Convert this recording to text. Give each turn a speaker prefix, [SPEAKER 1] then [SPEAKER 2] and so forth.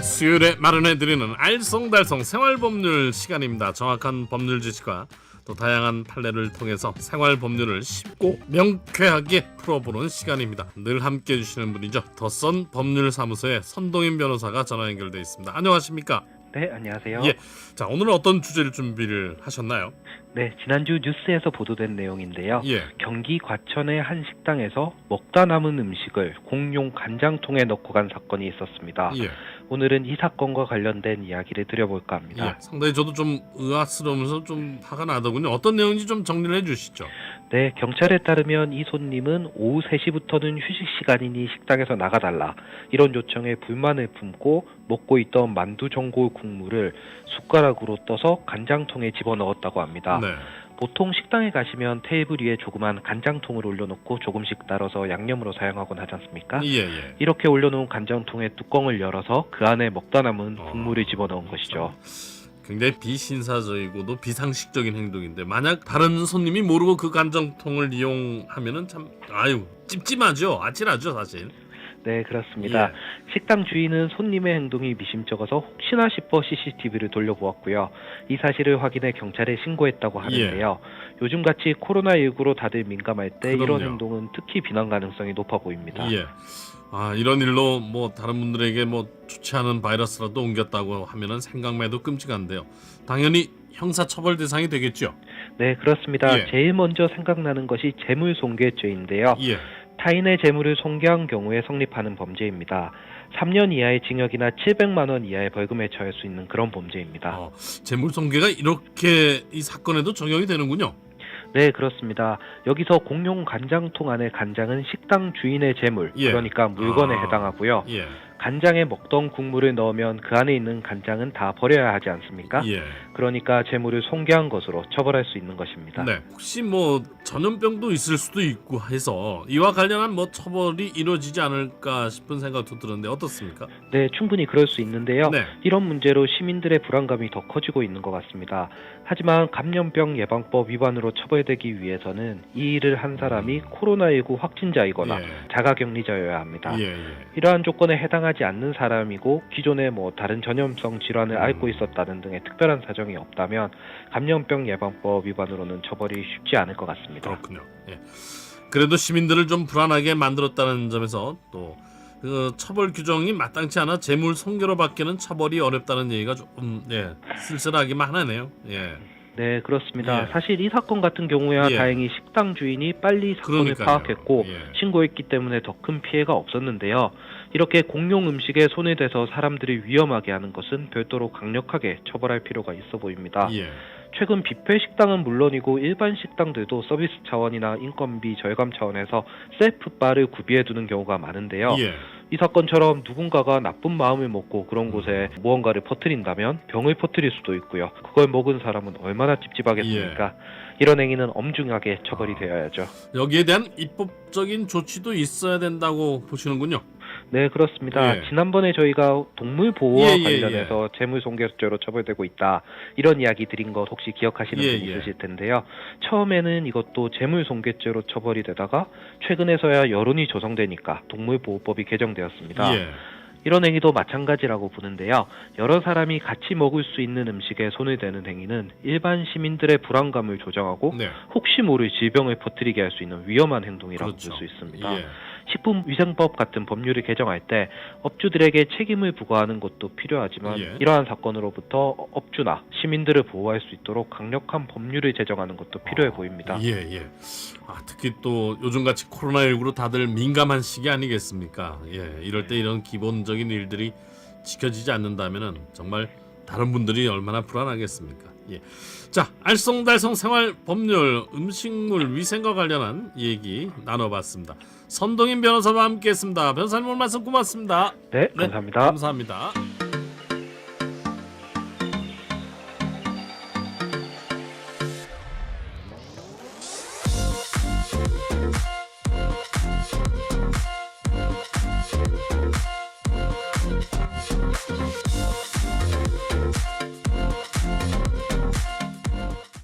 [SPEAKER 1] 수요일에 마련해드리는 알쏭달쏭 생활법률 시간입니다. 정확한 법률 지식과 또 다양한 판례를 통해서 생활법률을 쉽고 명쾌하게 풀어보는 시간입니다. 늘 함께해 주시는 분이죠. 더선 법률사무소의 선동인 변호사가 전화 연결돼 있습니다. 안녕하십니까?
[SPEAKER 2] 네, 안녕하세요.
[SPEAKER 1] 예. 자, 오늘은 어떤 주제를 준비를 하셨나요?
[SPEAKER 2] 네, 지난주 뉴스에서 보도된 내용인데요.
[SPEAKER 1] 예.
[SPEAKER 2] 경기 과천의 한 식당에서 먹다 남은 음식을 공용 간장통에 넣고 간 사건이 있었습니다.
[SPEAKER 1] 예.
[SPEAKER 2] 오늘은 이 사건과 관련된 이야기를 드려볼까 합니다.
[SPEAKER 1] 예. 상당히 저도 좀 의아스러우면서 좀 화가 나더군요. 어떤 내용인지 좀 정리를 해주시죠.
[SPEAKER 2] 네, 경찰에 따르면 이 손님은 오후 3시부터는 휴식 시간이니 식당에서 나가달라 이런 요청에 불만을 품고 먹고 있던 만두 전골 국물을 숟가락으로 떠서 간장통에 집어넣었다고 합니다.
[SPEAKER 1] 네.
[SPEAKER 2] 보통 식당에 가시면 테이블 위에 조그만 간장통을 올려놓고 조금씩 따라서 양념으로 사용하곤 하지 않습니까?
[SPEAKER 1] 예, 예.
[SPEAKER 2] 이렇게 올려놓은 간장통의 뚜껑을 열어서 그 안에 먹다 남은 국물을 집어넣은 것이죠.
[SPEAKER 1] 굉장히 비신사적이고도 비상식적인 행동인데 만약 다른 손님이 모르고 그 간장통을 이용하면은 참 찝찝하죠. 아찔하죠, 사실.
[SPEAKER 2] 네, 그렇습니다.
[SPEAKER 1] 예.
[SPEAKER 2] 식당 주인은 손님의 행동이 미심쩍어서 혹시나 싶어 CCTV를 돌려보았고요. 이 사실을 확인해 경찰에 신고했다고 하는데요. 요즘같이 코로나19로 다들 민감할 때
[SPEAKER 1] 그럼요.
[SPEAKER 2] 이런 행동은 특히 비난 가능성이 높아 보입니다.
[SPEAKER 1] 예. 이런 일로 뭐 다른 분들에게 뭐 좋지 않은 바이러스라도 옮겼다고 하면은 생각만 해도 끔찍한데요. 당연히 형사처벌 대상이 되겠죠.
[SPEAKER 2] 네, 그렇습니다.
[SPEAKER 1] 예.
[SPEAKER 2] 제일 먼저 생각나는 것이 재물손괴죄인데요.
[SPEAKER 1] 예.
[SPEAKER 2] 타인의 재물을 손괴한 경우에 성립하는 범죄입니다. 3년 이하의 징역이나 700만 원 이하의 벌금에 처할 수 있는 그런 범죄입니다.
[SPEAKER 1] 재물손괴가 이렇게 이 사건에도 적용이 되는군요.
[SPEAKER 2] 네, 그렇습니다. 여기서 공용 간장통 안의 간장은 식당 주인의 재물,
[SPEAKER 1] 예.
[SPEAKER 2] 그러니까 물건에 해당하고요.
[SPEAKER 1] 예.
[SPEAKER 2] 간장에 먹던 국물을 넣으면 그 안에 있는 간장은 다 버려야 하지 않습니까?
[SPEAKER 1] 예.
[SPEAKER 2] 그러니까 재물을 손괴한 것으로 처벌할 수 있는 것입니다.
[SPEAKER 1] 네. 혹시 뭐 전염병도 있을 수도 있고 해서 이와 관련한 뭐 처벌이 이루어지지 않을까 싶은 생각도 드는데 어떻습니까?
[SPEAKER 2] 네, 충분히 그럴 수 있는데요.
[SPEAKER 1] 네.
[SPEAKER 2] 이런 문제로 시민들의 불안감이 더 커지고 있는 것 같습니다. 하지만 감염병 예방법 위반으로 처벌되기 위해서는 이 일을 한 사람이 코로나19 확진자이거나
[SPEAKER 1] 예.
[SPEAKER 2] 자가격리자여야 합니다.
[SPEAKER 1] 예.
[SPEAKER 2] 이러한 조건에 해당하지 않는 사람이고 기존에 뭐 다른 전염성 질환을 앓고 있었다는 등의 특별한 사정이 없다면 감염병 예방법 위반으로는 처벌이 쉽지 않을 것 같습니다.
[SPEAKER 1] 그렇군요. 예. 그래도 시민들을 좀 불안하게 만들었다는 점에서 또 그 처벌 규정이 마땅치 않아 재물 손괴로 받기는 처벌이 어렵다는 얘기가 조금 쓸쓸하기만 하네요. 예.
[SPEAKER 2] 네, 그렇습니다.
[SPEAKER 1] 예.
[SPEAKER 2] 사실 이 사건 같은 경우야
[SPEAKER 1] 예.
[SPEAKER 2] 다행히 식당 주인이 빨리 사건을
[SPEAKER 1] 그러니까요.
[SPEAKER 2] 파악했고
[SPEAKER 1] 예.
[SPEAKER 2] 신고했기 때문에 더 큰 피해가 없었는데요. 이렇게 공용 음식에 손을 대서 사람들이 위험하게 하는 것은 별도로 강력하게 처벌할 필요가 있어 보입니다.
[SPEAKER 1] 예.
[SPEAKER 2] 최근 뷔페 식당은 물론이고 일반 식당들도 서비스 차원이나 인건비 절감 차원에서 셀프바를 구비해 두는 경우가 많은데요.
[SPEAKER 1] 예.
[SPEAKER 2] 이 사건처럼 누군가가 나쁜 마음을 먹고 그런 곳에 무언가를 퍼뜨린다면 병을 퍼뜨릴 수도 있고요. 그걸 먹은 사람은 얼마나 찝찝하겠습니까? 이런 행위는 엄중하게 처벌이 되어야죠.
[SPEAKER 1] 여기에 대한 입법적인 조치도 있어야 된다고 보시는군요.
[SPEAKER 2] 네, 그렇습니다.
[SPEAKER 1] 예.
[SPEAKER 2] 지난번에 저희가 동물 보호와
[SPEAKER 1] 예.
[SPEAKER 2] 관련해서 재물손괴죄로 처벌되고 있다. 이런 이야기 드린 것 혹시 기억하시는 분 있으실 텐데요. 처음에는 이것도 재물손괴죄로 처벌이 되다가 최근에서야 여론이 조성되니까 동물보호법이 개정되었습니다.
[SPEAKER 1] 예.
[SPEAKER 2] 이런 행위도 마찬가지라고 보는데요. 여러 사람이 같이 먹을 수 있는 음식에 손을 대는 행위는 일반 시민들의 불안감을 조장하고
[SPEAKER 1] 네.
[SPEAKER 2] 혹시 모를 질병을 퍼뜨리게 할 수 있는 위험한 행동이라고
[SPEAKER 1] 그렇죠.
[SPEAKER 2] 볼 수 있습니다.
[SPEAKER 1] 예.
[SPEAKER 2] 식품위생법 같은 법률을 개정할 때 업주들에게 책임을 부과하는 것도 필요하지만
[SPEAKER 1] 예.
[SPEAKER 2] 이러한 사건으로부터 업주나 시민들을 보호할 수 있도록 강력한 법률을 제정하는 것도 필요해 보입니다.
[SPEAKER 1] 예. 특히 또 요즘같이 코로나19로 다들 민감한 시기 아니겠습니까? 예. 이럴 때 이런 기본적인 일들이 지켜지지 않는다면은 정말 다른 분들이 얼마나 불안하겠습니까? 예. 자, 알쏭달쏭 생활 법률 음식물 위생과 관련한 얘기 나눠봤습니다. 선동인 변호사와 함께했습니다. 변호사님 오늘 말씀 고맙습니다.
[SPEAKER 2] 네, 감사합니다.
[SPEAKER 1] 감사합니다.